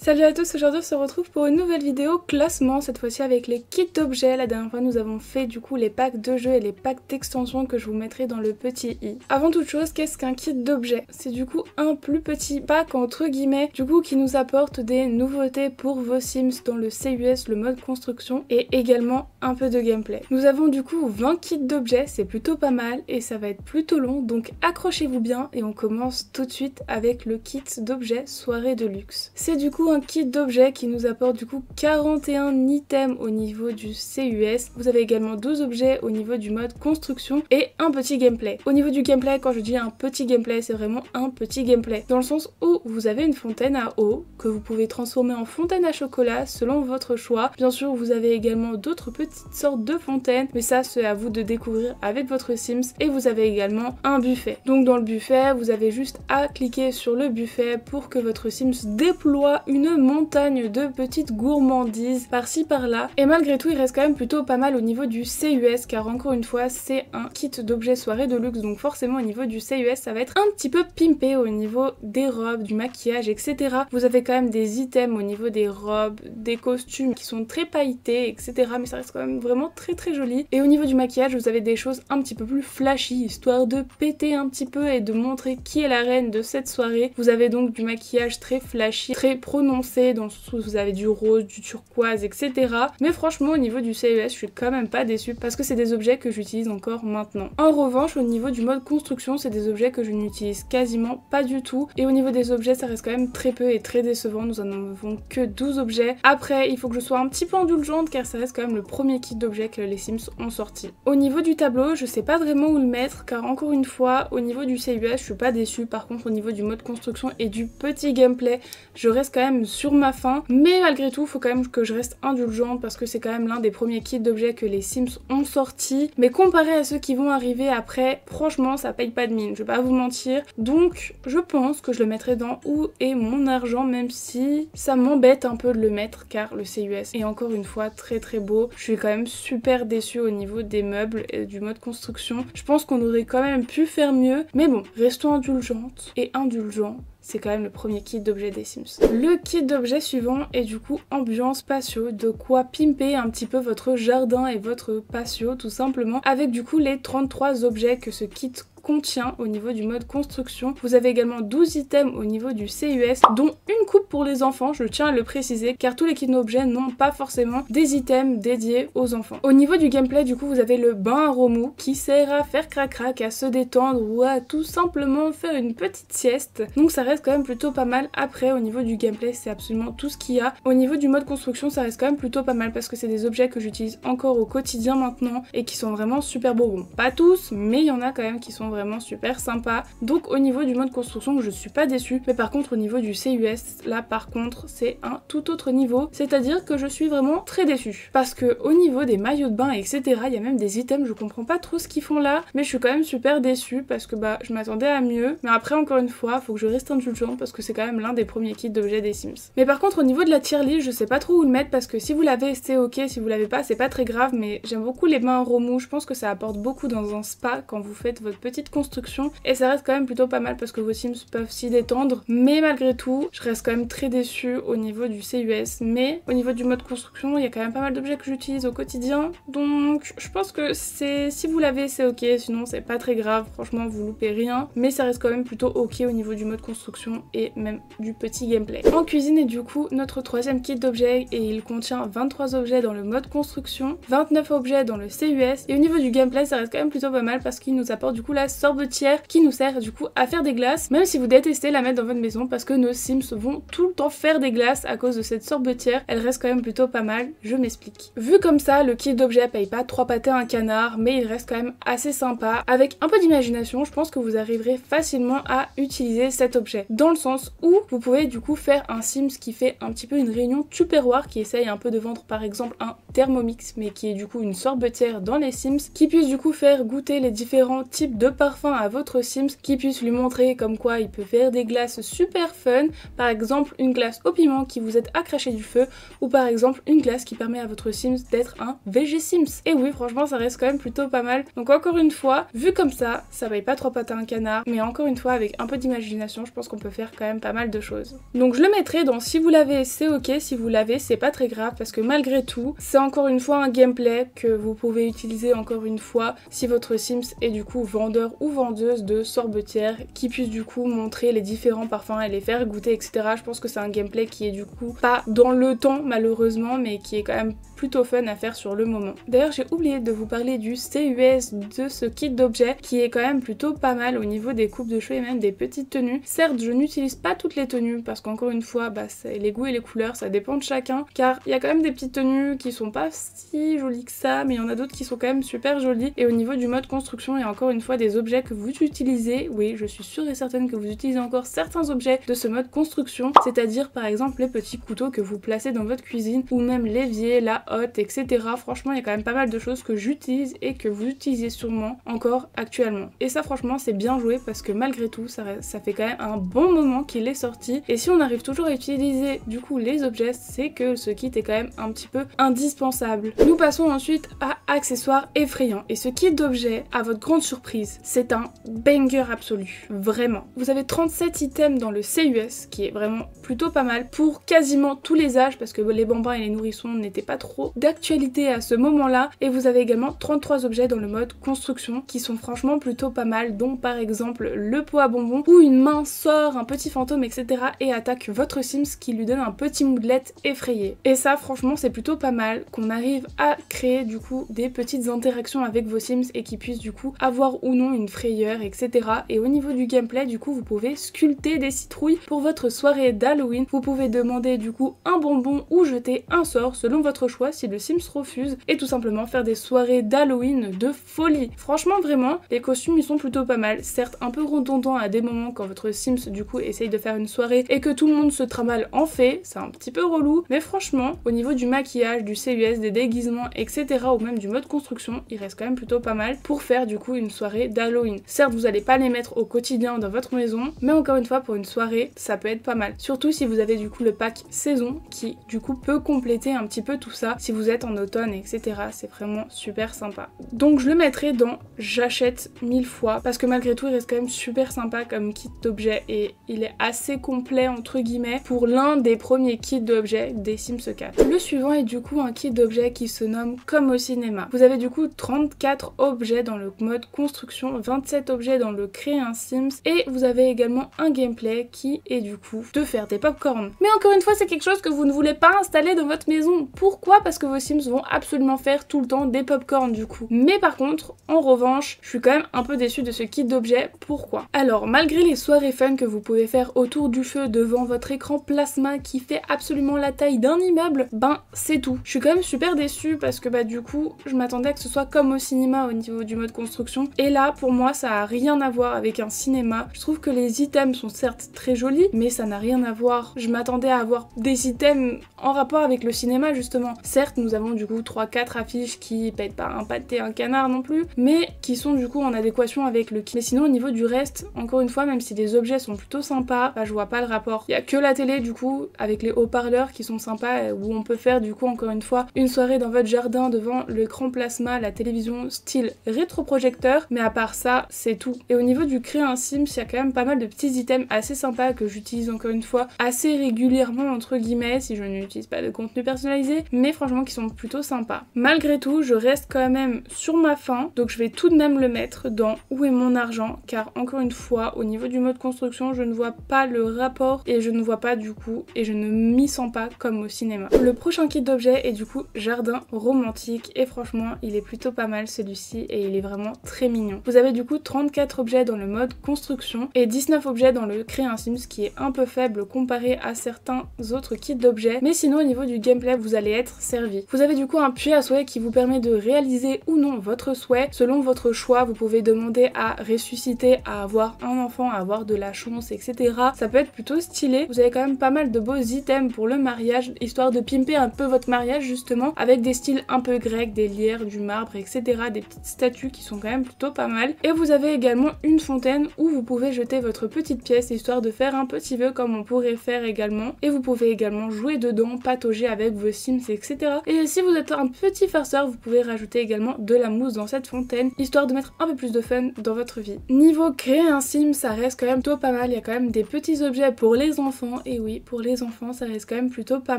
Salut à tous, aujourd'hui on se retrouve pour une nouvelle vidéo classement, cette fois-ci avec les kits d'objets. La dernière fois nous avons fait du coup les packs de jeux et les packs d'extensions que je vous mettrai dans le petit i. Avant toute chose, qu'est-ce qu'un kit d'objets? C'est du coup un plus petit pack entre guillemets, du coup qui nous apporte des nouveautés pour vos Sims dans le CUS, le mode construction et également un peu de gameplay. Nous avons du coup 20 kits d'objets, c'est plutôt pas mal et ça va être plutôt long, donc accrochez-vous bien et on commence tout de suite avec le kit d'objets soirée de luxe. C'est du coup un kit d'objets qui nous apporte du coup 41 items au niveau du CUS. Vous avez également 12 objets au niveau du mode construction et un petit gameplay. Au niveau du gameplay, quand je dis un petit gameplay, c'est vraiment un petit gameplay. Dans le sens où vous avez une fontaine à eau que vous pouvez transformer en fontaine à chocolat selon votre choix. Bien sûr, vous avez également d'autres petites sortes de fontaines, mais ça c'est à vous de découvrir avec votre Sims. Et vous avez également un buffet. Donc dans le buffet, vous avez juste à cliquer sur le buffet pour que votre Sims déploie une montagne de petites gourmandises par-ci par-là. Et malgré tout, il reste quand même plutôt pas mal au niveau du CUS, car encore une fois, c'est un kit d'objets soirée de luxe, donc forcément au niveau du CUS, ça va être un petit peu pimpé au niveau des robes, du maquillage, etc. Vous avez quand même des items au niveau des robes, des costumes qui sont très pailletés, etc. Mais ça reste quand même vraiment très très joli. Et au niveau du maquillage, vous avez des choses un petit peu plus flashy, histoire de péter un petit peu et de montrer qui est la reine de cette soirée. Vous avez donc du maquillage très flashy, très prononcé, dans le sens où vous avez du rose, du turquoise, etc. Mais franchement, au niveau du CES, je suis quand même pas déçue parce que c'est des objets que j'utilise encore maintenant. En revanche, au niveau du mode construction, c'est des objets que je n'utilise quasiment pas du tout. Et au niveau des objets, ça reste quand même très peu et très décevant. Nous en avons que 12 objets. Après, il faut que je sois un petit peu indulgente car ça reste quand même le premier kit d'objets que les Sims ont sorti. Au niveau du tableau, je sais pas vraiment où le mettre car encore une fois, au niveau du CUS, je suis pas déçue. Par contre, au niveau du mode construction et du petit gameplay, je reste quand même sur ma faim, mais malgré tout, il faut quand même que je reste indulgente parce que c'est quand même l'un des premiers kits d'objets que les Sims ont sorti. Mais comparé à ceux qui vont arriver après, franchement, ça paye pas de mine, je vais pas vous mentir. Donc, je pense que je le mettrai dans où est mon argent, même si ça m'embête un peu de le mettre, car le CUS est encore une fois très très beau. Je suis quand même super déçue au niveau des meubles et du mode construction. Je pense qu'on aurait quand même pu faire mieux, mais bon, restons indulgentes et indulgents. C'est quand même le premier kit d'objets des Sims. Le kit d'objets suivant est du coup ambiance patio, de quoi pimper un petit peu votre jardin et votre patio tout simplement, avec du coup les 33 objets que ce kit contient au niveau du mode construction. Vous avez également 12 items au niveau du CUS, dont une coupe pour les enfants, je tiens à le préciser, car tous les kits d'objets n'ont pas forcément des items dédiés aux enfants. Au niveau du gameplay, du coup, vous avez le bain à remous qui sert à faire crac-crac, à se détendre ou à tout simplement faire une petite sieste. Donc ça reste quand même plutôt pas mal. Après, au niveau du gameplay, c'est absolument tout ce qu'il y a. Au niveau du mode construction, ça reste quand même plutôt pas mal parce que c'est des objets que j'utilise encore au quotidien maintenant et qui sont vraiment super beaux. Bon, pas tous, mais il y en a quand même qui sont vraiment super sympa. Donc au niveau du mode construction, je suis pas déçue, mais par contre au niveau du CUS, là par contre c'est un tout autre niveau, c'est-à-dire que je suis vraiment très déçue parce que au niveau des maillots de bain etc, il y a même des items, je comprends pas trop ce qu'ils font là, mais je suis quand même super déçue parce que bah je m'attendais à mieux, mais après encore une fois faut que je reste indulgente parce que c'est quand même l'un des premiers kits d'objets des Sims. Mais par contre au niveau de la tier list, je sais pas trop où le mettre parce que si vous l'avez c'est ok, si vous l'avez pas c'est pas très grave, mais j'aime beaucoup les bains à remous, je pense que ça apporte beaucoup dans un spa quand vous faites votre petite construction et ça reste quand même plutôt pas mal parce que vos Sims peuvent s'y détendre, mais malgré tout je reste quand même très déçue au niveau du CUS, mais au niveau du mode construction il y a quand même pas mal d'objets que j'utilise au quotidien, donc je pense que c'est si vous l'avez c'est ok, sinon c'est pas très grave, franchement vous loupez rien, mais ça reste quand même plutôt ok au niveau du mode construction et même du petit gameplay. En cuisine est du coup notre troisième kit d'objets et il contient 23 objets dans le mode construction, 29 objets dans le CUS et au niveau du gameplay ça reste quand même plutôt pas mal parce qu'il nous apporte du coup la sorbetière qui nous sert du coup à faire des glaces, même si vous détestez la mettre dans votre maison parce que nos Sims vont tout le temps faire des glaces à cause de cette sorbetière, elle reste quand même plutôt pas mal, je m'explique. Vu comme ça, le kit d'objets paye pas 3 pâtés à un canard, mais il reste quand même assez sympa. Avec un peu d'imagination, je pense que vous arriverez facilement à utiliser cet objet, dans le sens où vous pouvez du coup faire un Sims qui fait un petit peu une réunion Tupperware, qui essaye un peu de vendre par exemple un Thermomix, mais qui est du coup une sorbetière dans les Sims, qui puisse du coup faire goûter les différents types de pain parfum à votre Sims qui puisse lui montrer comme quoi il peut faire des glaces super fun, par exemple une glace au piment qui vous aide à cracher du feu, ou par exemple une glace qui permet à votre Sims d'être un VG Sims. Et oui, franchement ça reste quand même plutôt pas mal. Donc encore une fois, vu comme ça paye pas trois pattes à un canard, mais encore une fois avec un peu d'imagination, je pense qu'on peut faire quand même pas mal de choses. Donc je le mettrai dans si vous l'avez c'est ok, si vous l'avez c'est pas très grave, parce que malgré tout c'est encore une fois un gameplay que vous pouvez utiliser encore une fois si votre Sims est du coup vendeur ou vendeuse de sorbetières qui puisse du coup montrer les différents parfums et les faire goûter, etc. Je pense que c'est un gameplay qui est du coup pas dans le temps malheureusement, mais qui est quand même plutôt fun à faire sur le moment. D'ailleurs j'ai oublié de vous parler du CUS de ce kit d'objets qui est quand même plutôt pas mal au niveau des coupes de cheveux et même des petites tenues. Certes je n'utilise pas toutes les tenues parce qu'encore une fois c'est les goûts et les couleurs, ça dépend de chacun, car il y a quand même des petites tenues qui sont pas si jolies que ça, mais il y en a d'autres qui sont quand même super jolies. Et au niveau du mode construction, il y a encore une fois des objets que vous utilisez, oui je suis sûre et certaine que vous utilisez encore certains objets de ce mode construction, c'est-à-dire par exemple les petits couteaux que vous placez dans votre cuisine, ou même l'évier, la hotte, etc. Franchement il y a quand même pas mal de choses que j'utilise et que vous utilisez sûrement encore actuellement. Et ça franchement c'est bien joué parce que malgré tout ça fait quand même un bon moment qu'il est sorti, et si on arrive toujours à utiliser du coup les objets, c'est que ce kit est quand même un petit peu indispensable. Nous passons ensuite à accessoires effrayants, et ce kit d'objets, à votre grande surprise, c'est un banger absolu, vraiment. Vous avez 37 items dans le CUS qui est vraiment plutôt pas mal pour quasiment tous les âges, parce que les bambins et les nourrissons n'étaient pas trop d'actualité à ce moment-là, et vous avez également 33 objets dans le mode construction qui sont franchement plutôt pas mal, dont par exemple le pot à bonbons où une main sort un petit fantôme, etc. et attaque votre Sims, qui lui donne un petit moodlet effrayé. Et ça franchement c'est plutôt pas mal qu'on arrive à créer du coup des petites interactions avec vos Sims et qui puissent du coup avoir ou non une frayeur, etc. Et au niveau du gameplay du coup vous pouvez sculpter des citrouilles pour votre soirée d'Halloween, vous pouvez demander du coup un bonbon ou jeter un sort selon votre choix si le Sims refuse, et tout simplement faire des soirées d'Halloween de folie. Franchement vraiment les costumes ils sont plutôt pas mal, certes un peu redondants à des moments quand votre Sims du coup essaye de faire une soirée et que tout le monde se trimballe en fait, c'est un petit peu relou, mais franchement au niveau du maquillage, du CUS, des déguisements, etc. ou même du mode construction, il reste quand même plutôt pas mal pour faire du coup une soirée d'Halloween. Certes vous allez pas les mettre au quotidien dans votre maison, mais encore une fois pour une soirée ça peut être pas mal, surtout si vous avez du coup le pack saison qui du coup peut compléter un petit peu tout ça si vous êtes en automne, etc. C'est vraiment super sympa. Donc je le mettrai dans j'achète 1000 fois parce que malgré tout il reste quand même super sympa comme kit d'objets et il est assez complet entre guillemets pour l'un des premiers kits d'objets des Sims 4. Le suivant est du coup un kit d'objets qui se nomme Comme au cinéma. Vous avez du coup 34 objets dans le mode construction, 27 objets dans le créer un Sims, et vous avez également un gameplay qui est du coup de faire des popcorn. Mais encore une fois c'est quelque chose que vous ne voulez pas installer dans votre maison. Pourquoi? Parce que vos Sims vont absolument faire tout le temps des popcorn du coup. Mais par contre, en revanche, je suis quand même un peu déçue de ce kit d'objets. Pourquoi? Alors malgré les soirées fun que vous pouvez faire autour du feu devant votre écran plasma qui fait absolument la taille d'un immeuble, ben c'est tout. Je suis quand même super déçue parce que du coup je m'attendais à que ce soit comme au cinéma au niveau du mode construction, et là pour moi ça a rien à voir avec un cinéma. Je trouve que les items sont certes très jolis mais ça n'a rien à voir. Je m'attendais à avoir des items en rapport avec le cinéma justement. Certes nous avons du coup 3-4 affiches qui pètent pas un pâté un canard non plus, mais qui sont du coup en adéquation avec le kit. Mais sinon au niveau du reste, encore une fois, même si les objets sont plutôt sympas, je vois pas le rapport. Il y a que la télé du coup avec les haut-parleurs qui sont sympas, où on peut faire du coup encore une fois une soirée dans votre jardin devant l'écran plasma, la télévision style rétroprojecteur, mais à part ça c'est tout. Et au niveau du créer un Sims, il y a quand même pas mal de petits items assez sympas que j'utilise encore une fois assez régulièrement entre guillemets si je n'utilise pas de contenu personnalisé, mais franchement qui sont plutôt sympas. Malgré tout je reste quand même sur ma faim, donc je vais tout de même le mettre dans où est mon argent, car encore une fois au niveau du mode construction je ne vois pas le rapport et je ne vois pas du coup et je ne m'y sens pas comme au cinéma. Le prochain kit d'objets est du coup jardin romantique, et franchement il est plutôt pas mal celui-ci et il est vraiment très mignon. Vous avez du coup 34 objets dans le mode construction et 19 objets dans le créer un Sims, qui est un peu faible comparé à certains autres kits d'objets, mais sinon au niveau du gameplay vous allez être servi. Vous avez du coup un puits à souhait qui vous permet de réaliser ou non votre souhait selon votre choix. Vous pouvez demander à ressusciter, à avoir un enfant, à avoir de la chance, etc. Ça peut être plutôt stylé. Vous avez quand même pas mal de beaux items pour le mariage, histoire de pimper un peu votre mariage justement, avec des styles un peu grecs, des lierres, du marbre, etc. Des petites statues qui sont quand même plutôt pas mal. nickel. Et vous avez également une fontaine où vous pouvez jeter votre petite pièce histoire de faire un petit vœu comme on pourrait faire également. Et vous pouvez également jouer dedans, patauger avec vos Sims, etc. Et si vous êtes un petit farceur, vous pouvez rajouter également de la mousse dans cette fontaine, histoire de mettre un peu plus de fun dans votre vie. Niveau créer un Sim, ça reste quand même plutôt pas mal, il y a quand même des petits objets pour les enfants, et oui, pour les enfants, ça reste quand même plutôt pas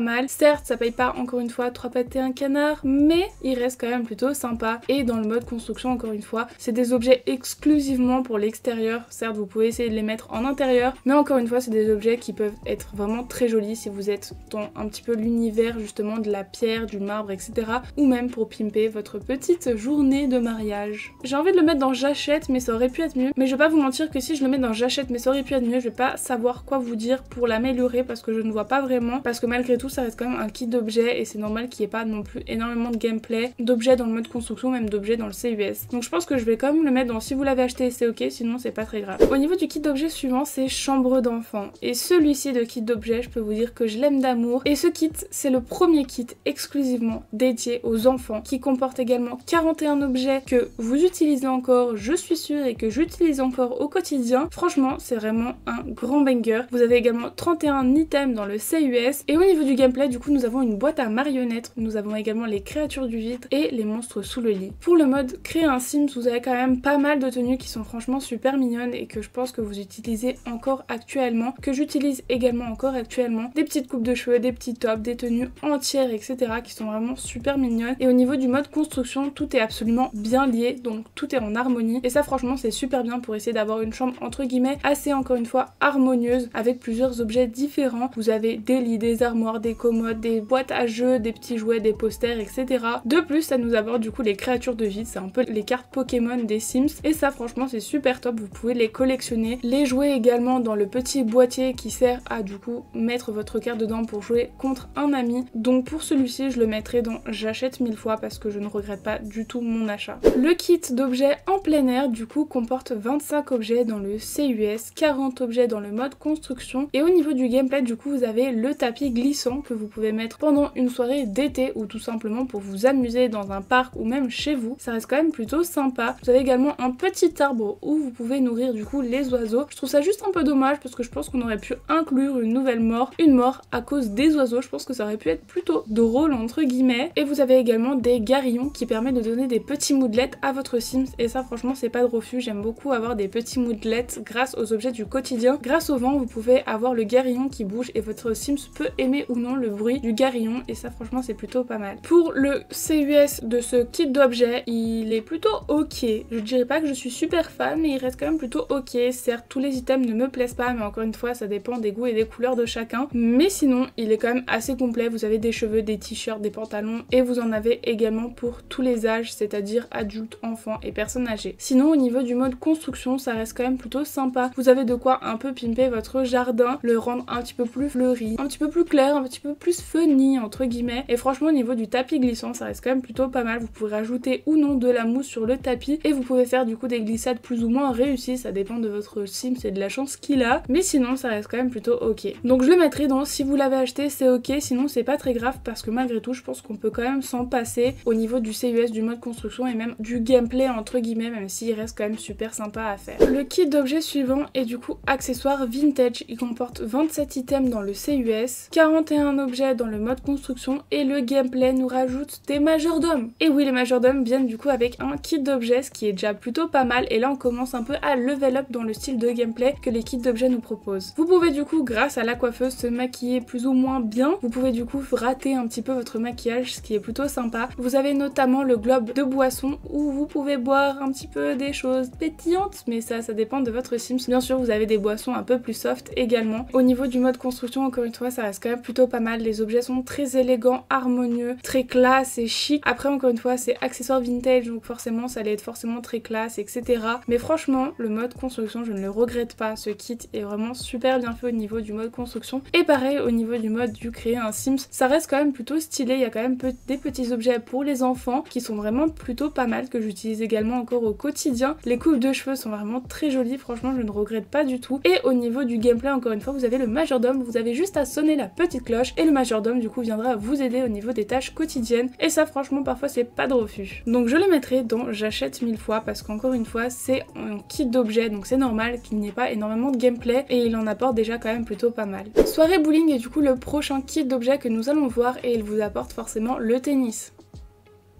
mal. Certes, ça paye pas encore une fois 3 pattes et un canard, mais il reste quand même plutôt sympa. Et dans le mode construction, encore une fois, c'est des objets exclusivement pour l'extérieur. Certes, vous pouvez essayer de les mettre en intérieur, mais encore une fois, c'est des objets qui peuvent être vraiment très jolis si vous êtes dans un petit peu l'univers justement de la pierre, du marbre, etc. Ou même pour pimper votre petite journée de mariage. J'ai envie de le mettre dans j'achète, mais ça aurait pu être mieux. Mais je vais pas vous mentir que si je le mets dans j'achète, mais ça aurait pu être mieux, je vais pas savoir quoi vous dire pour l'améliorer parce que je ne vois pas vraiment. Parce que malgré tout, ça reste quand même un kit d'objets et c'est normal qu'il n'y ait pas non plus énormément de gameplay, d'objets dans le mode construction, même d'objets dans le CUS. Donc je pense que je vais quand même le mettre dans si vous l'avez acheté, c'est ok, sinon c'est pas très grave. Au niveau du kit d'objets suivant, c'est chambre d'enfant. Et celui-ci de kit d'objets, je peux vous dire que je l'aime d'amour. Et ce kit, c'est le premier kit exclusivement dédié aux enfants qui comporte également 41 objets que vous utilisez encore, je suis sûre, et que j'utilise encore au quotidien. Franchement, c'est vraiment un grand banger. Vous avez également 31 items dans le CUS. Et au niveau du gameplay, du coup, nous avons une boîte à marionnettes, nous avons également les créatures du vide et les monstres sous le lit. Pour le mode créer un Sims, vous avez quand même pas mal de tenues qui sont franchement super mignonnes et que je pense que vous utilisez encore actuellement, que j'utilise également encore actuellement. Des petites coupes de cheveux, des petits tops, des tenues entières, etc. qui sont vraiment super mignonnes. Et au niveau du mode construction, tout est absolument bien lié, donc tout est en harmonie. Et ça, franchement, c'est super bien pour essayer d'avoir une chambre entre guillemets assez, encore une fois, harmonieuse avec plusieurs objets différents. Vous avez des lits, des armoires, des commodes, des boîtes à jeux, des petits jouets, des posters, etc. De plus, ça nous aborde du coup les créatures de vide, c'est un peu les cartes Pokémon des Sims. Et ça, franchement, c'est super top, vous pouvez les collectionner, les jouer également dans le petit boîtier qui sert à du coup mettre votre carte dedans pour jouer contre un ami. Donc pour celui-ci, je le mettrai dans j'achète 1000 fois parce que je ne regrette pas du tout mon achat. Le kit d'objets en plein air du coup comporte 25 objets dans le CUS, 40 objets dans le mode construction et au niveau du gameplay du coup vous avez le tapis glissant que vous pouvez mettre pendant une soirée d'été ou tout simplement pour vous amuser dans un parc ou même chez vous. Ça reste quand même plutôt sympa. Vous avez également un petit arbre où vous pouvez nourrir du coup les oiseaux. Je trouve ça juste un peu dommage parce que je pense qu'on aurait pu inclure une nouvelle mort, une mort à cause des oiseaux. Je pense que ça aurait pu être plutôt drôle entre guillemets. Et vous avez également des garillons qui permettent de donner des petits moodlets à votre Sims et ça franchement c'est pas de refus. J'aime beaucoup avoir des petits moodlets grâce aux objets du quotidien. Grâce au vent vous pouvez avoir le garillon qui bouge et votre Sims peut aimer ou non le bruit du garillon et ça franchement c'est plutôt pas mal. Pour le CUS de ce kit d'objets, il est plutôt ok. Je dirais pas que je suis super fan mais il reste quand même plutôt ok. Certes tous les items ne me plaisent pas mais encore une fois ça dépend des goûts et des couleurs de chacun. Mais sinon il est quand même assez complet. Vous avez des cheveux, des t-shirts, des pantalons et vous en avez également pour tous les âges, c'est-à-dire adultes, enfants et personnes âgées. Sinon au niveau du mode construction ça reste quand même plutôt sympa. Vous avez de quoi un peu pimper votre jardin, le rendre un petit peu plus fleuri, un petit peu plus clair, un petit peu plus funny entre guillemets. Et franchement au niveau du tapis glissant ça reste quand même plutôt pas mal. Vous pouvez rajouter ou non de la mousse sur le tapis et vous pouvez faire du coup des glissades plus ou moins réussies, ça dépend de votre Sims et de la chance qu'il a. Mais sinon ça reste quand même plutôt ok. Donc je le mettrai dans si vous l'avez acheté c'est ok, sinon c'est pas très grave parce que malgré tout je pense qu'on peut quand même s'en passer au niveau du CUS, du mode construction et même du gameplay entre guillemets, même s'il reste quand même super sympa à faire. Le kit d'objets suivant est du coup accessoire vintage. Il comporte 27 items dans le CUS, 41 objets dans le mode construction et le gameplay nous rajoute des majordomes. Et oui, les majordomes viennent du coup avec un kit d'objets, ce qui est déjà plutôt pas mal. Et là on commence un peu à level up dans le style de gameplay que les kits d'objets nous proposent. Vous pouvez du coup grâce à la coiffeuse se maquiller plus ou moins bien. Vous pouvez du coup rater un petit peu votre maquillage, ce qui est plutôt sympa. Vous avez notamment le globe de boisson où vous pouvez boire un petit peu des choses pétillantes, mais ça dépend de votre Sims. Bien sûr vous avez des boissons un peu plus soft également. Au niveau du mode construction encore une fois ça reste quand même plutôt pas mal. Les objets sont très élégants, harmonieux, très classe et chic. Après encore une fois c'est accessoire vintage donc forcément ça allait être forcément très classe etc. Mais franchement le mode construction je ne le regrette pas. Ce kit est vraiment super bien fait au niveau du mode construction. Et pareil au niveau du mode du créer un Sims, ça reste quand même plutôt stylé. Il y a quand même des petits objets pour les enfants qui sont vraiment plutôt pas mal, que j'utilise également encore au quotidien. Les coupes de cheveux sont vraiment très jolies, franchement je ne regrette pas du tout. Et au niveau du gameplay encore une fois vous avez le majordome, vous avez juste à sonner la petite cloche et le majordome du coup viendra vous aider au niveau des tâches quotidiennes et ça franchement parfois c'est pas de refus. Donc je le mettrai dans j'achète 1000 fois parce qu'encore une fois c'est un kit d'objets donc c'est normal qu'il n'y ait pas énormément de gameplay et il en apporte déjà quand même plutôt pas mal. Soirée bowling est du coup le prochain kit d'objets que nous allons voir et il vous apporte forcément le tennis.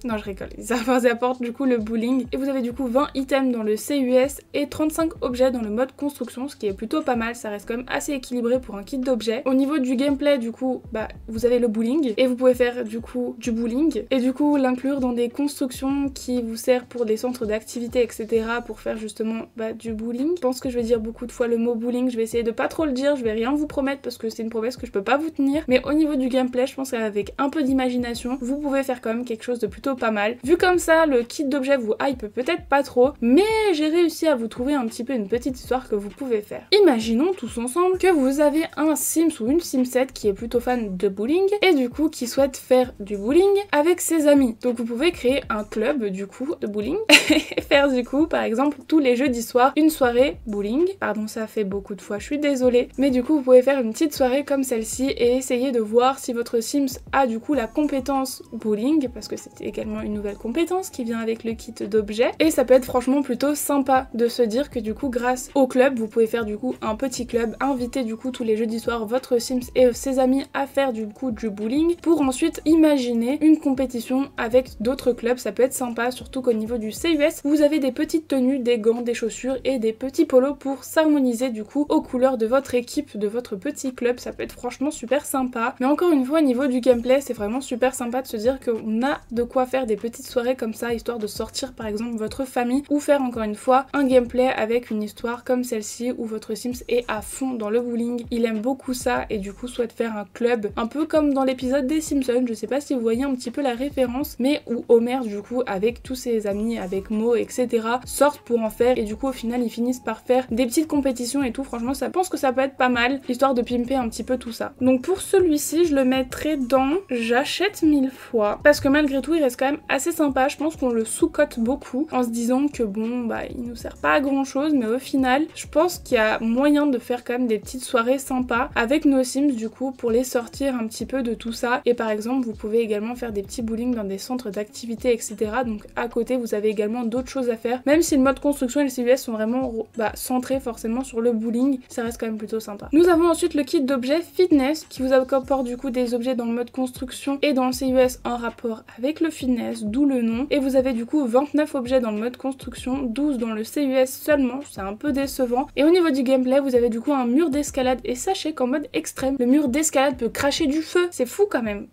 Non, je rigole, ça apporte du coup le bowling et vous avez du coup 20 items dans le CUS et 35 objets dans le mode construction, ce qui est plutôt pas mal, ça reste quand même assez équilibré pour un kit d'objets. Au niveau du gameplay du coup, vous avez le bowling et vous pouvez faire du coup du bowling et du coup l'inclure dans des constructions qui vous servent pour des centres d'activité etc. pour faire justement du bowling. Je pense que je vais dire beaucoup de fois le mot bowling, je vais essayer de pas trop le dire, je vais rien vous promettre parce que c'est une promesse que je peux pas vous tenir, mais au niveau du gameplay je pense qu'avec un peu d'imagination vous pouvez faire quand même quelque chose de plutôt pas mal. Vu comme ça, le kit d'objets vous hype peut-être pas trop, mais j'ai réussi à vous trouver un petit peu une petite histoire que vous pouvez faire. Imaginons tous ensemble que vous avez un Sims ou une Simset qui est plutôt fan de bowling et du coup qui souhaite faire du bowling avec ses amis. Donc vous pouvez créer un club du coup de bowling et faire du coup par exemple tous les jeudis soirs une soirée bowling. Pardon, ça fait beaucoup de fois, je suis désolée. Mais du coup vous pouvez faire une petite soirée comme celle-ci et essayer de voir si votre Sims a du coup la compétence bowling parce que c'est également une nouvelle compétence qui vient avec le kit d'objets et ça peut être franchement plutôt sympa de se dire que du coup grâce au club vous pouvez faire du coup un petit club, inviter du coup tous les jeudis soirs votre Sims et ses amis à faire du coup du bowling pour ensuite imaginer une compétition avec d'autres clubs. Ça peut être sympa, surtout qu'au niveau du CUS vous avez des petites tenues, des gants, des chaussures et des petits polos pour s'harmoniser du coup aux couleurs de votre équipe, de votre petit club. Ça peut être franchement super sympa, mais encore une fois au niveau du gameplay c'est vraiment super sympa de se dire qu'on a de quoi faire des petites soirées comme ça, histoire de sortir par exemple votre famille ou faire encore une fois un gameplay avec une histoire comme celle-ci où votre Sims est à fond dans le bowling. Il aime beaucoup ça et du coup souhaite faire un club, un peu comme dans l'épisode des Simpsons, je sais pas si vous voyez un petit peu la référence, mais où Homer du coup avec tous ses amis, avec Mo etc. sortent pour en faire et du coup au final ils finissent par faire des petites compétitions et tout. Franchement ça, je pense que ça peut être pas mal, histoire de pimper un petit peu tout ça. Donc pour celui-ci je le mettrai dans j'achète 1000 fois parce que malgré tout il reste quand même assez sympa. Je pense qu'on le sous-cote beaucoup en se disant que bon il nous sert pas à grand chose, mais au final je pense qu'il y a moyen de faire quand même des petites soirées sympas avec nos Sims du coup pour les sortir un petit peu de tout ça. Et par exemple vous pouvez également faire des petits bowling dans des centres d'activité etc. Donc à côté vous avez également d'autres choses à faire, même si le mode construction et le CUS sont vraiment centrés forcément sur le bowling, ça reste quand même plutôt sympa. Nous avons ensuite le kit d'objets fitness qui vous apporte du coup des objets dans le mode construction et dans le CUS en rapport avec le fitness, d'où le nom. Et vous avez du coup 29 objets dans le mode construction, 12 dans le CUS seulement, c'est un peu décevant. Et au niveau du gameplay vous avez du coup un mur d'escalade et sachez qu'en mode extrême le mur d'escalade peut cracher du feu, c'est fou quand même.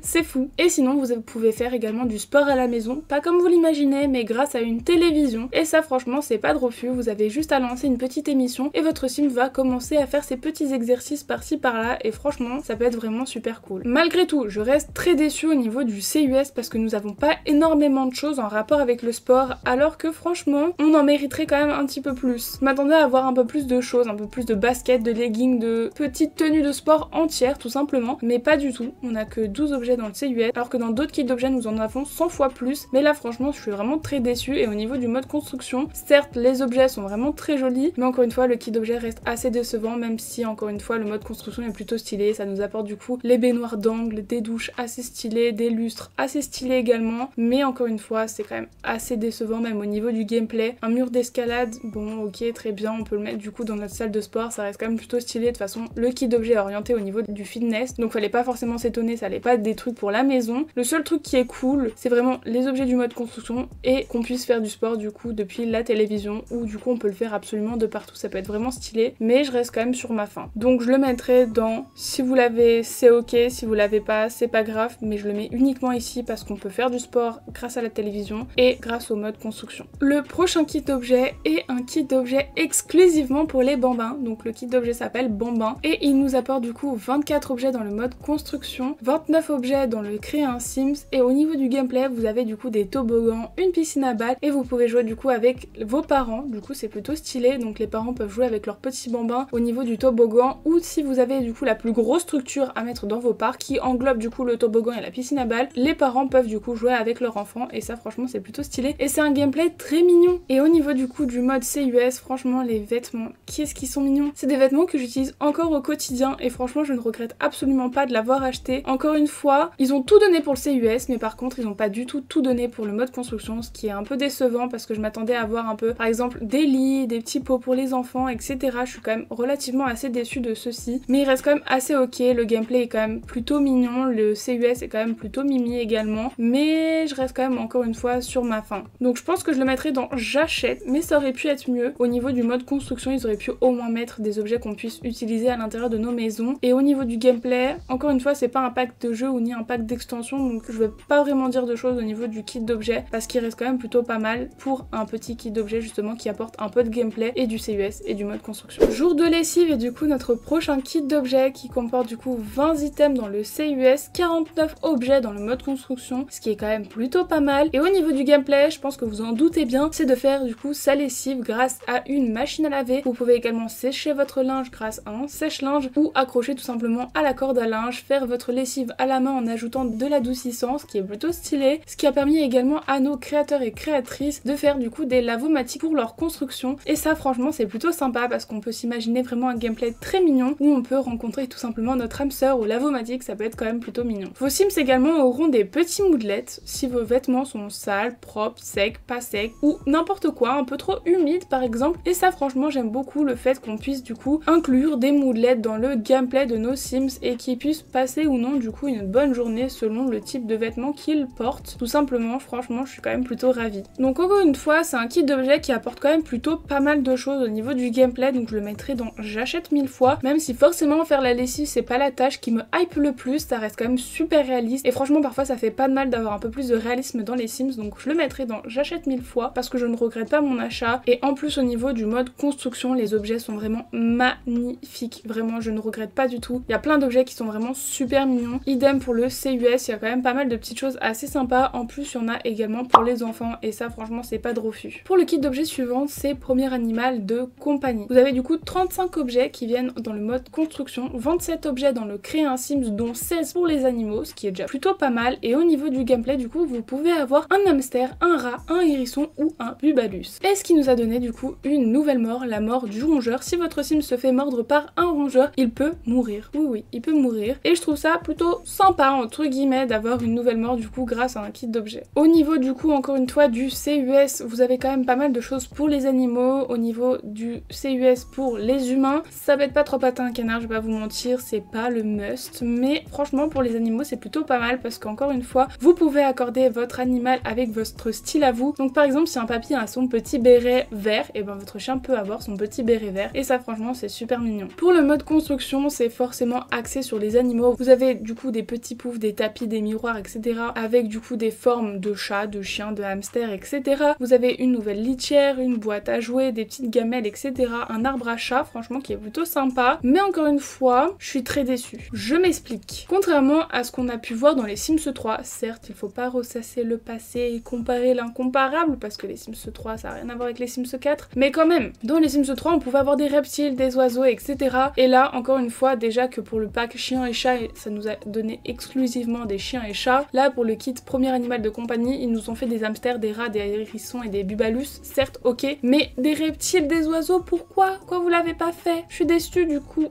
C'est fou. Et sinon vous pouvez faire également du sport à la maison, pas comme vous l'imaginez mais grâce à une télévision, et ça franchement c'est pas de refus, vous avez juste à lancer une petite émission et votre sim va commencer à faire ses petits exercices par-ci par-là et franchement ça peut être vraiment super cool. Malgré tout je reste très déçue au niveau du CUS parce que nous n'avons pas énormément de choses en rapport avec le sport alors que franchement on en mériterait quand même un petit peu plus. Je m'attendais à avoir un peu plus de choses, un peu plus de baskets, de leggings, de petites tenues de sport entières tout simplement, mais pas du tout. On a que 12 objets dans le CUS alors que dans d'autres kits d'objets nous en avons 100 fois plus, mais là franchement je suis vraiment très déçue. Et au niveau du mode construction, certes les objets sont vraiment très jolis, mais encore une fois le kit d'objets reste assez décevant, même si encore une fois le mode construction est plutôt stylé. Ça nous apporte du coup les baignoires d'angle, des douches assez stylées, des lustres assez stylés également, mais encore une fois c'est quand même assez décevant même au niveau du gameplay. Un mur d'escalade, bon ok très bien, on peut le mettre du coup dans notre salle de sport, ça reste quand même plutôt stylé. De toute façon le kit d'objets est orienté au niveau du fitness, donc fallait pas forcément s'étonner, ça allait pas être des trucs pour la maison. Le seul truc qui est cool c'est vraiment les objets du mode construction et qu'on puisse faire du sport du coup depuis la télévision, où du coup on peut le faire absolument de partout, ça peut être vraiment stylé, mais je reste quand même sur ma faim. Donc je le mettrai dans si vous l'avez c'est ok, si vous l'avez pas c'est pas grave, mais je le mets uniquement ici parce qu'on peut faire du sport grâce à la télévision et grâce au mode construction. Le prochain kit d'objets est un kit d'objets exclusivement pour les bambins, donc le kit d'objets s'appelle Bambin et il nous apporte du coup 24 objets dans le mode construction, 29 objets dans le créer un Sims, et au niveau du gameplay vous avez du coup des toboggans, une piscine à balles et vous pouvez jouer du coup avec vos parents, du coup c'est plutôt stylé, donc les parents peuvent jouer avec leurs petits bambins au niveau du toboggan, ou si vous avez du coup la plus grosse structure à mettre dans vos parcs qui englobe du coup le toboggan et la piscine à balles, les parents peuvent du coup jouer avec leur enfant et ça franchement c'est plutôt stylé et c'est un gameplay très mignon. Et au niveau du coup du mode CUS, franchement les vêtements, qu'est-ce qu'ils sont mignons. C'est des vêtements que j'utilise encore au quotidien et franchement je ne regrette absolument pas de l'avoir acheté. Encore une fois, ils ont tout donné pour le CUS mais par contre ils n'ont pas du tout donné pour le mode construction, ce qui est un peu décevant parce que je m'attendais à avoir un peu par exemple des lits, des petits pots pour les enfants, etc. Je suis quand même relativement assez déçue de ceci, mais il reste quand même assez ok, le gameplay est quand même plutôt mignon, le CUS est quand même plutôt mimi également, mais je reste quand même encore une fois sur ma faim. Donc je pense que je le mettrai dans j'achète, mais ça aurait pu être mieux. Au niveau du mode construction, ils auraient pu au moins mettre des objets qu'on puisse utiliser à l'intérieur de nos maisons. Et au niveau du gameplay, encore une fois, c'est pas un pack de jeu ou ni un pack d'extension, donc je vais pas vraiment dire de choses au niveau du kit d'objets, parce qu'il reste quand même plutôt pas mal pour un petit kit d'objets justement qui apporte un peu de gameplay et du CUS et du mode construction. Jour de lessive et du coup notre prochain kit d'objets qui comporte du coup 20 items dans le CUS, 49 objets dans le mode construction, ce qui est quand même plutôt pas mal. Et au niveau du gameplay, je pense que vous en doutez bien, c'est de faire du coup sa lessive grâce à une machine à laver. Vous pouvez également sécher votre linge grâce à un sèche-linge ou accrocher tout simplement à la corde à linge, faire votre lessive à la main en ajoutant de l'adoucissant, ce qui est plutôt stylé, ce qui a permis également à nos créateurs et créatrices de faire du coup des lavomatiques pour leur construction. Et ça franchement c'est plutôt sympa parce qu'on peut s'imaginer vraiment un gameplay très mignon où on peut rencontrer tout simplement notre âme sœur au lavomatique, ça peut être quand même plutôt mignon. Vos Sims également auront des petits moodlets si vos vêtements sont sales, propres, secs, pas secs ou n'importe quoi, un peu trop humide par exemple. Et ça franchement j'aime beaucoup le fait qu'on puisse du coup inclure des moodlets dans le gameplay de nos Sims et qu'ils puissent passer ou non du coup une bonne journée selon le type de vêtements qu'ils portent. Tout simplement, franchement je suis quand même plutôt ravie. Donc encore une fois c'est un kit d'objets qui apporte quand même plutôt pas mal de choses au niveau du gameplay, donc je le mettrai dans j'achète 1000 fois, même si forcément faire la lessive c'est pas la tâche qui me hype le plus, ça reste quand même super réaliste et franchement parfois ça fait pas de mal d'avoir un peu plus de réalisme dans les Sims, donc je le mettrai dans j'achète 1000 fois parce que je ne regrette pas mon achat. Et en plus au niveau du mode construction, les objets sont vraiment magnifiques, vraiment je ne regrette pas du tout. Il y a plein d'objets qui sont vraiment super mignons, idem pour le CUS, il y a quand même pas mal de petites choses assez sympas, en plus il y en a également pour les enfants et ça franchement c'est pas de refus. Pour le kit d'objets suivant, c'est premier animal de compagnie. Vous avez du coup 35 objets qui viennent dans le mode construction, 27 objets dans le créer un Sims dont 16 pour les animaux, ce qui est déjà plutôt pas mal. Et au niveau du gameplay du coup vous pouvez avoir un hamster, un rat, un hérisson ou un bubalus. Et ce qui nous a donné du coup une nouvelle mort, la mort du rongeur. Si votre Sim se fait mordre par un rongeur, il peut mourir. Oui, il peut mourir. Et je trouve ça plutôt sympa entre guillemets d'avoir une nouvelle mort du coup grâce à un kit d'objets. Au niveau du coup encore une fois du CUS, vous avez quand même pas mal de choses pour les animaux. Au niveau du CUS pour les humains, ça va être pas trop patin un canard, je vais pas vous mentir, c'est pas le must, mais franchement pour les animaux c'est plutôt pas mal parce qu'encore une fois vous pouvez accorder votre animal avec votre style à vous. Donc par exemple si un papy a son petit béret vert, et ben votre chien peut avoir son petit béret vert et ça franchement c'est super mignon. Pour le mode construction c'est forcément axé sur les animaux. Vous avez du coup des petits poufs, des tapis, des miroirs etc. avec du coup des formes de chat, de chien, de hamster etc. Vous avez une nouvelle litière, une boîte à jouer, des petites gamelles etc. Un arbre à chat franchement qui est plutôt sympa, mais encore une fois je suis très déçue. Je m'explique. Contrairement à ce qu'on a pu voir dans les Sims 3, certes il faut pas ressasser le passé et comparer l'incomparable parce que les Sims 3 ça n'a rien à voir avec les Sims 4, mais quand même dans les Sims 3 on pouvait avoir des reptiles, des oiseaux etc. Et là encore une fois déjà que pour le pack chien et chat ça nous a donné exclusivement des chiens et chats, là pour le kit premier animal de compagnie ils nous ont fait des hamsters, des rats, des hérissons et des bubalus, certes ok, mais des reptiles, des oiseaux, pourquoi vous l'avez pas fait? Je suis déçue du coup.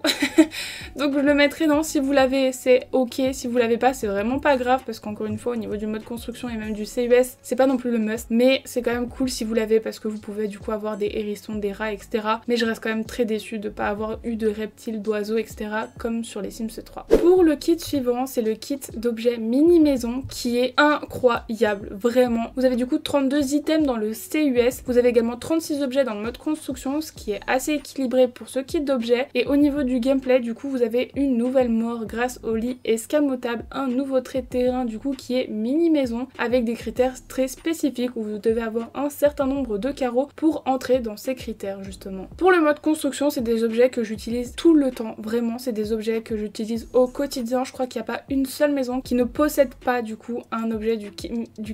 Donc je le mettrai dans si vous l'avez c'est ok, si vous l'avez pas c'est vraiment pas grave parce qu'encore une fois au niveau du mode construction et même du CUS c'est pas non plus le must, mais c'est quand même cool si vous l'avez parce que vous pouvez du coup avoir des hérissons, des rats etc. Mais je reste quand même très déçue de pas avoir eu de reptiles, d'oiseaux etc. comme sur les Sims 3. Pour le kit suivant c'est le kit d'objets mini maison qui est incroyable, vraiment. Vous avez du coup 32 items dans le CUS, vous avez également 36 objets dans le mode construction, ce qui est assez équilibré pour ce kit d'objets. Et au niveau du gameplay du coup vous avez une nouvelle mort grâce au lit escamotable, un nouveau trait de terrain du coup qui est mini maison avec des critères très spécifiques où vous devez avoir un certain nombre de carreaux pour entrer dans ces critères justement. Pour le mode construction c'est des objets que j'utilise tout le temps, vraiment c'est des objets que j'utilise au quotidien. Je crois qu'il n'y a pas une seule maison qui ne possède pas du coup un objet du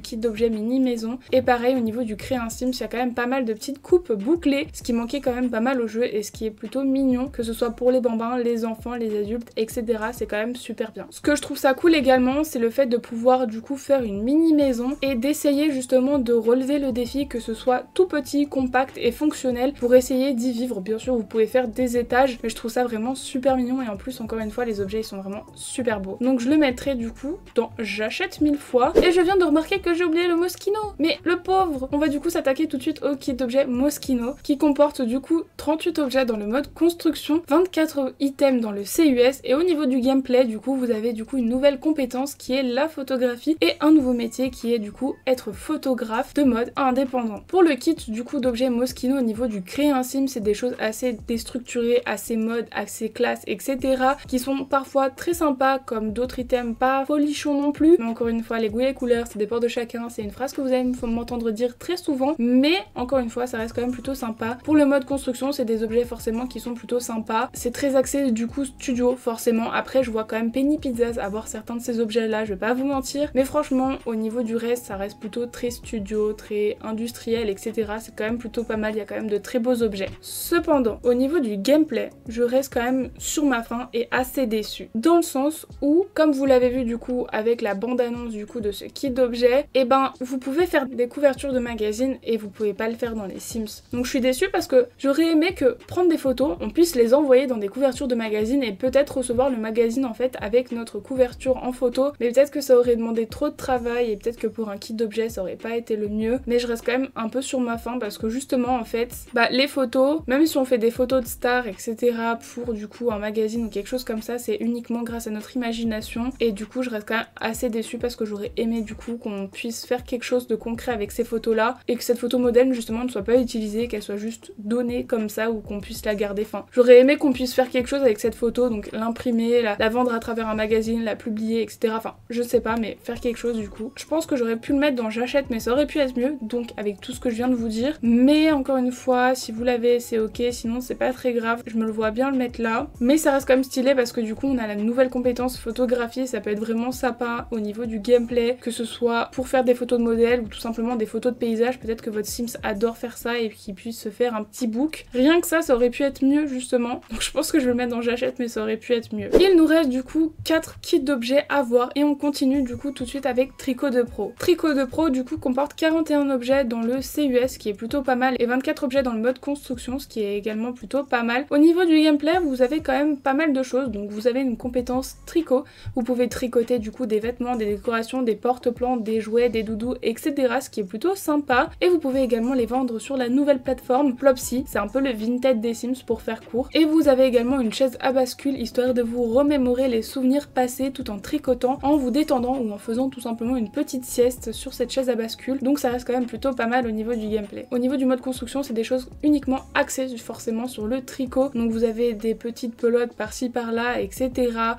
kit d'objets mini maison. Et pareil au niveau du créer un Sims, il y a quand même pas mal de petites coupes bouclées, ce qui manquait quand même pas mal au jeu et ce qui est plutôt mignon, que ce soit pour les bambins, les enfants, les adultes etc. C'est quand même super bien. Ce que je trouve ça cool également c'est le fait de pouvoir du coup faire une mini maison et d'essayer justement de relever le défi que ce soit tout petit, compact et fonctionnel pour essayer d'y vivre. Bien sûr vous pouvez faire des étages mais je trouve ça vraiment super mignon et en plus encore une fois les objets ils sont vraiment super beaux. Donc je le mettrai du coup dans j'achète 1000 fois et je viens de remarquer que j'ai oublié le Moschino. Mais le pauvre! On va du coup s'attaquer tout de suite au kit d'objets Moschino qui comporte du coup 38 objets dans le mode construction, 24 items dans le CUS et au niveau du gameplay du coup vous avez du coup une nouvelle compétence qui est la photographie et un nouveau métier qui est du coup être photographe de mode indépendant. Pour le kit du coup d'objets Moschino au niveau du créer un sim c'est des choses assez déstructurées, assez mode, assez classe etc. qui sont parfois très sympas comme d'autres items pas folichons non plus mais encore une fois les goûts et les couleurs ça dépend de chacun, c'est une phrase que vous allez m'entendre dire très souvent mais encore une fois ça reste quand même plutôt sympa. Pour le mode construction c'est des objets forcément qui sont plutôt sympas, c'est très axé du coup studio forcément. Après je vois quand même Penny Pizzas avoir certains de ces objets là, je vais pas vous mentir, mais franchement au niveau du reste ça reste plutôt très studio, très industriel etc. C'est quand même plutôt pas mal, il y a quand même de très beaux objets. Cependant au niveau du gameplay je reste quand même sur ma faim et assez déçue dans le sens où comme vous l'avez vu du coup avec la bande annonce du coup de ce kit d'objets, et ben vous pouvez faire des couvertures de magazines et vous pouvez pas le faire dans les Sims. Donc je suis déçue parce que j'aurais aimé que prendre des photos, on puisse les envoyer dans des couvertures de magazines et peut-être recevoir le magazine en fait avec notre couverture en photo, mais peut-être que ça aurait demandé trop de travail et peut-être que pour un kit d'objets ça aurait pas été le mieux, mais je reste quand même un peu sur ma faim parce que justement en fait les photos, même si on fait des photos de stars etc pour du coup un magazine ou quelque chose comme ça, c'est uniquement grâce à notre imagination et du coup je reste quand même assez déçue parce que j'aurais aimé du coup qu'on puisse faire quelque chose de concret avec ces photos là et que cette photo modèle justement ne soit pas utilisée, qu'elle soit juste donnée comme ça ou qu'on puisse la garder. Enfin j'aurais aimé qu'on puisse faire quelque chose avec cette photo, donc l'imprimer, la vendre à travers un magazine, la publier etc. Enfin je sais pas mais faire quelque chose du coup. Je pense que j'aurais pu le mettre dans j'achète mais ça aurait pu être mieux donc avec tout ce que je viens de vous dire, mais encore une fois si vous l'avez c'est ok, sinon c'est pas très grave, je me le vois bien le mettre là, mais ça reste quand même stylé parce que du coup on a la nouvelle compétence photographie, ça peut être vraiment sympa au niveau du gameplay, que ce soit pour faire des photos de modèles ou tout simplement des photos de paysages, peut-être que votre Sims adore faire ça et qu'il puisse se faire un petit book. Rien que ça aurait pu être mieux justement, donc je pense que je vais le mettre dans j'achète mais ça aurait pu être mieux. Il nous reste du coup 4 kits d'objets à voir et on continue du coup tout de suite avec Tricot de Pro. Tricot de Pro du coup comporte 41 objets dans le CUS qui est plutôt pas mal et 24 objets dans le mode construction ce qui est également plutôt pas mal. Au niveau du gameplay vous avez quand même pas mal de choses, donc vous avez une compétence tricot, vous pouvez tricoter du coup des vêtements, des décorations, des porte-plantes, des jouets, des doudous etc. ce qui est plutôt sympa et vous pouvez également les vendre sur la nouvelle plateforme Plopsy, c'est un peu le Vinted des Sims pour faire court. Et vous avez également une chaise à bascule histoire de vous remémorer les souvenirs passés tout en tricotant, en vous détendant ou en faisant tout simplement une petite sieste sur cette chaise à bascule, donc ça reste quand même plutôt pas mal au niveau du gameplay. Au niveau du mode construction c'est des choses uniquement axées forcément sur le tricot, donc vous avez des petites pelotes par-ci par-là etc.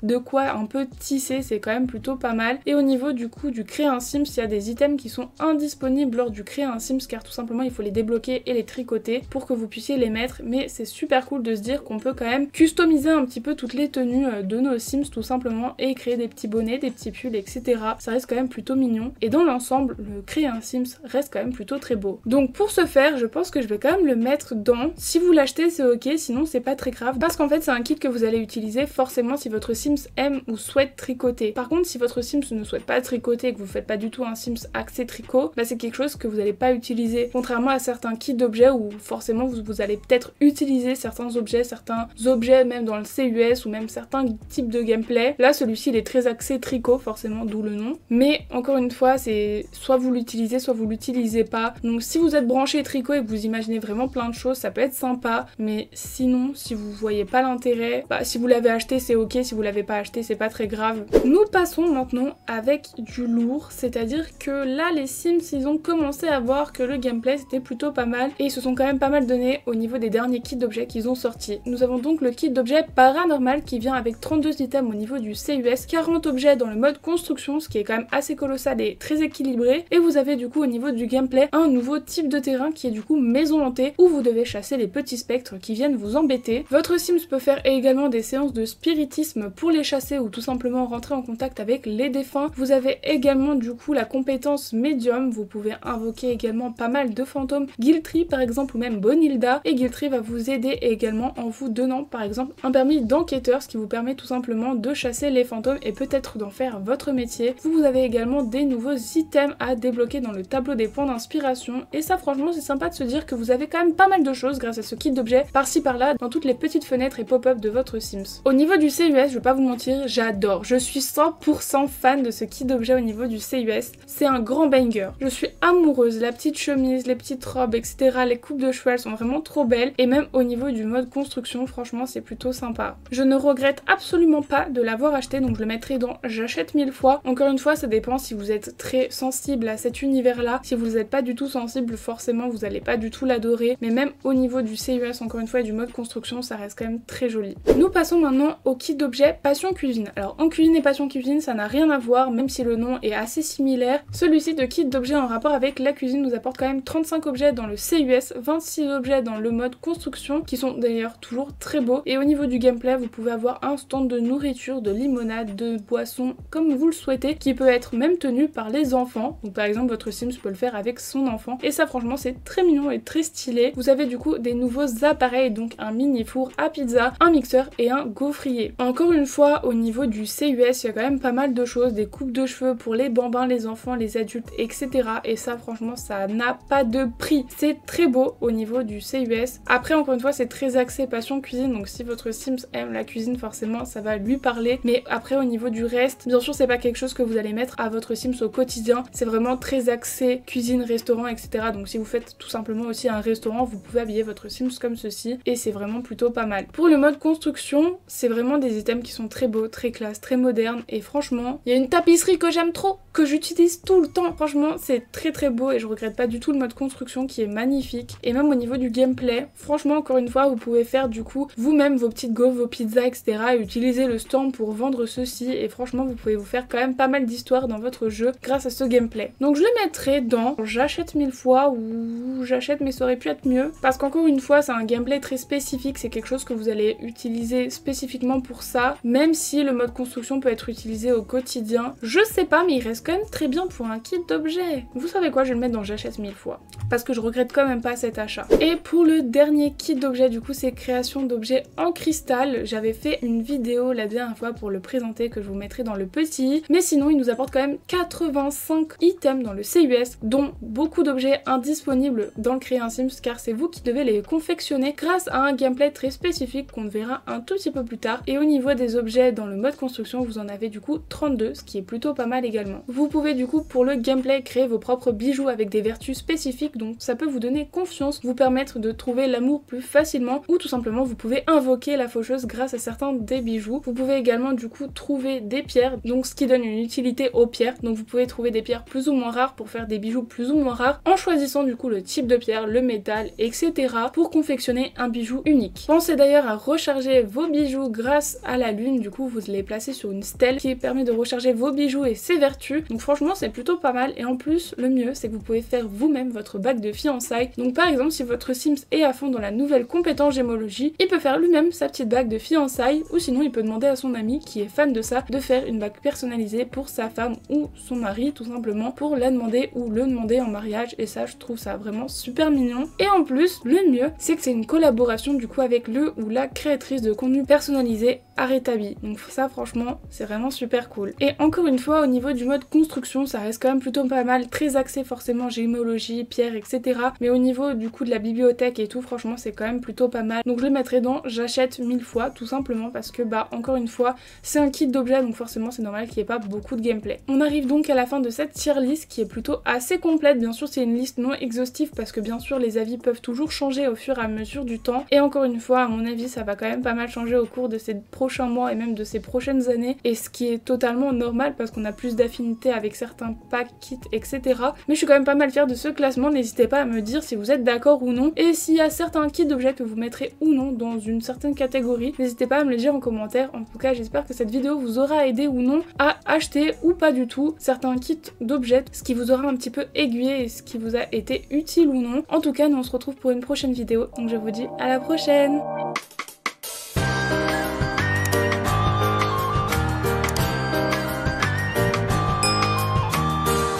De quoi un peu tisser, c'est quand même plutôt pas mal. Et au niveau du coup du créer un Sims, il y a des items qui sont indisponibles lors du créer un Sims car tout simplement il faut les débloquer et les tricoter pour que vous puissiez les mettre, mais c'est super cool de se dire qu'on peut quand même customiser un petit peu toutes les tenues de nos Sims tout simplement et créer des petits bonnets, des petits pulls etc. Ça reste quand même plutôt mignon et dans l'ensemble le créer un Sims reste quand même plutôt très beau. Donc pour ce faire je pense que je vais quand même le mettre dans, si vous l'achetez c'est ok, sinon c'est pas très grave parce qu'en fait c'est un kit que vous allez utiliser forcément si votre Sims aime ou souhaite tricoter. Par contre si votre Sims ne souhaite pas tricoter et que vous faites pas du tout un Sims axé tricot, c'est quelque chose que vous n'allez pas utiliser, contrairement à certains kits d'objets où forcément vous allez peut-être utiliser certains objets même dans le CUS ou même certains types de gameplay. Là celui-ci il est très axé tricot forcément, d'où le nom, mais encore une fois c'est soit vous l'utilisez soit vous l'utilisez pas, donc si vous êtes branché tricot et que vous imaginez vraiment plein de choses ça peut être sympa, mais sinon si vous voyez pas l'intérêt, si vous l'avez acheté c'est ok, si vous l'avez pas acheté c'est pas très grave. Nous passons maintenant avec du lourd, c'est-à-dire que là les Sims ils ont commencé à voir que le gameplay c'était plutôt pas mal et ils se sont quand même pas mal donné au niveau des derniers kits d'objets qu'ils ont sortis. Nous avons donc le kit d'objets paranormal qui vient avec 32 items au niveau du CUS, 40 objets dans le mode construction ce qui est quand même assez colossal et très équilibré, et vous avez du coup au niveau du gameplay un nouveau type de terrain qui est du coup maison hantée où vous devez chasser les petits spectres qui viennent vous embêter. Votre Sims peut faire également des séances de spiritisme pour les chasser ou tout simplement rentrer en contact avec les défunts. Vous avez également du coup la compétence médium, vous pouvez invoquer également pas mal de fantômes, Guiltry par exemple ou même Bonilda, et Guiltry va vous aider également en vous donnant par exemple un permis d'enquêteur, ce qui vous permet tout simplement de chasser les fantômes et peut-être d'en faire votre métier. Vous avez également des nouveaux items à débloquer dans le tableau des points d'inspiration et ça franchement c'est sympa de se dire que vous avez quand même pas mal de choses grâce à ce kit d'objets par-ci par-là dans toutes les petites fenêtres et pop-up de votre Sims. Au niveau du CUS, je vais pas vous mentir, j'adore. Je suis 100% fan de ce kit d'objets au niveau du CUS. C'est un grand banger. Je suis amoureuse, la petite chemise, les petites robes, etc. Les coupes de cheveux, elles sont vraiment trop belles et même au niveau du mode construction, franchement c'est plutôt sympa. Je ne regrette absolument pas de l'avoir acheté, donc je le mettrai dans j'achète 1000 fois. Encore une fois, ça dépend si vous êtes très sensible à cet univers-là. Si vous n'êtes pas du tout sensible, forcément vous n'allez pas du tout l'adorer. Mais même au niveau du CUS, encore une fois, et du mode construction, ça reste quand même très joli. Nous passons maintenant au kit d'objets Passion Cuisine. Alors en cuisine et Passion Cuisine, ça n'a rien à voir, même si le nom est assez similaire. Celui-ci de kit d'objets en rapport avec la cuisine nous apporte quand même 35 objets dans le CUS, 26 objets dans le mode construction, qui sont d'ailleurs toujours très beaux. Et au niveau du gameplay, vous pouvez avoir un stand de nourriture, de limonade, de boissons, comme vous le souhaitez, qui peut être même tenu par les enfants. Donc par exemple, votre Sims peut le faire avec son enfant. Et ça franchement, c'est très mignon et très stylé. Vous avez du coup des nouveaux appareils, donc un mini four à pizza, un mixeur et un gaufrier. Encore une fois, au niveau du CUS, il y a quand même pas mal de choses, des coupes de cheveux pour les bambins, les enfants, les adultes, etc. Et ça franchement, ça n'a pas de prix. C'est très beau au niveau du CUS. Après, encore une fois, c'est très axé passion cuisine, donc si votre Sims aime la cuisine, forcément, ça va lui parler. Mais après, au niveau du reste, bien sûr, c'est pas quelque chose que vous allez mettre à votre Sims au quotidien. C'est vraiment très axé cuisine, restaurant, etc. Donc si vous faites tout simplement aussi un restaurant, vous pouvez habiller votre Sims comme ceci et c'est vraiment plutôt pas mal. Pour le mode construction, c'est vraiment des items qui sont très beaux, très classe, très modernes et franchement, il y a une tapisserie que j'aime trop, que j'utilise tout le temps. Franchement, c'est très beau et je regrette pas du tout le mode construction qui est magnifique. Et même au niveau du gameplay, franchement, encore une fois, vous pouvez faire du coup vous-même vos petites gaufres, vos pizzas, etc. et utiliser le stand pour vendre ceci et franchement, vous pouvez vous faire quand même pas mal d'histoires dans votre jeu grâce à ce gameplay. Donc je le mettrai dans j'achète 1000 fois ou j'achète mais ça aurait pu être mieux parce qu'encore une fois, c'est un gameplay très spécifique, c'est quelque chose que vous allez utiliser spécifiquement pour ça, même si le mode construction peut être utilisé au quotidien. Je sais pas, mais il reste quand même très bien pour un kit d'objets. Vous savez quoi, je vais le mettre dans j'achète 1000 fois parce que je regrette quand même pas cet achat. Et pour le dernier kit d'objets, du coup, c'est création d'objets en cristal. J'avais fait une vidéo la dernière fois pour le présenter que je vous mettrai dans le petit, mais sinon il nous apporte quand même 85 items dans le CUS, dont beaucoup d'objets indisponibles dans le Créer un Sims car c'est vous qui devez les confectionner grâce à un gameplay très spécifique qu'on verra un tout petit peu plus tard. Et au niveau des objets dans le mode construction, vous en avez du coup 32, ce qui est plutôt pas mal également. Vous pouvez du coup pour le gameplay créer vos propres bijoux avec des vertus spécifiques, donc ça peut vous donner confiance, vous permettre de trouver l'amour plus facilement ou tout simplement vous pouvez invoquer la faucheuse grâce à certains des bijoux. Vous pouvez également du coup trouver des pierres, donc ce qui donne une utilité aux pierres, donc vous pouvez trouver des pierres plus ou moins rares pour faire des bijoux plus ou moins rares en choisissant du coup le type de pierre, le métal, etc. pour confectionner un bijou unique. Pensez d'ailleurs à recharger vos bijoux grâce à la lune, du coup vous les placez sur une stèle qui permet de recharger vos bijoux et ses vertus, donc franchement c'est plutôt pas mal et en plus le mieux c'est que vous pouvez faire vous-même votre bague de fiançailles. Donc par exemple si votre Sims est à fond dans la nouvelle compétence gémologie, il peut faire lui-même sa petite bague de fiançailles ou sinon il peut demander à son ami qui est fan de ça de faire une bague personnalisée pour sa femme ou son mari tout simplement pour la demander ou le demander en mariage et ça je trouve ça vraiment super mignon. Et en plus le mieux c'est que c'est une collaboration du coup avec le ou la créatrice de contenu personnalisé Aretabi. Donc ça franchement c'est vraiment super cool. Et encore une fois au niveau du mode construction ça reste quand même plutôt pas mal, très axé forcément gémologie, pierre etc. Mais au niveau du coup de la bibliothèque et tout franchement c'est quand même plutôt pas mal. Donc je le mettrai dans j'achète 1000 fois tout simplement parce que bah encore une fois c'est un kit d'objets donc forcément c'est normal qu'il n'y ait pas beaucoup de gameplay. On arrive donc à la fin de cette tier list qui est plutôt assez complète. Bien sûr c'est une liste non exhaustive parce que bien sûr les avis peuvent toujours changer au fur et à mesure du temps et encore une fois à mon avis ça va quand même pas mal changer au cours de ces prochains mois et même de ces prochaines années et ce qui est totalement normal parce qu'on a plus d'affinité avec certains packs, kits etc. Mais je suis quand même pas mal fière de ce classement, n'hésitez pas à me dire si vous êtes d'accord ou non et s'il y a certains kits d'objets que vous mettrez ou non dans une certaine catégorie, n'hésitez pas à me le dire en commentaire. En tout cas j'espère que cette vidéo vous aura aidé ou non à acheter ou pas du tout certains kits d'objets, ce qui vous aura un petit peu aiguillé et ce qui vous a été utile ou non. En tout cas nous on se retrouve pour une prochaine vidéo donc je vous dis à la prochaine.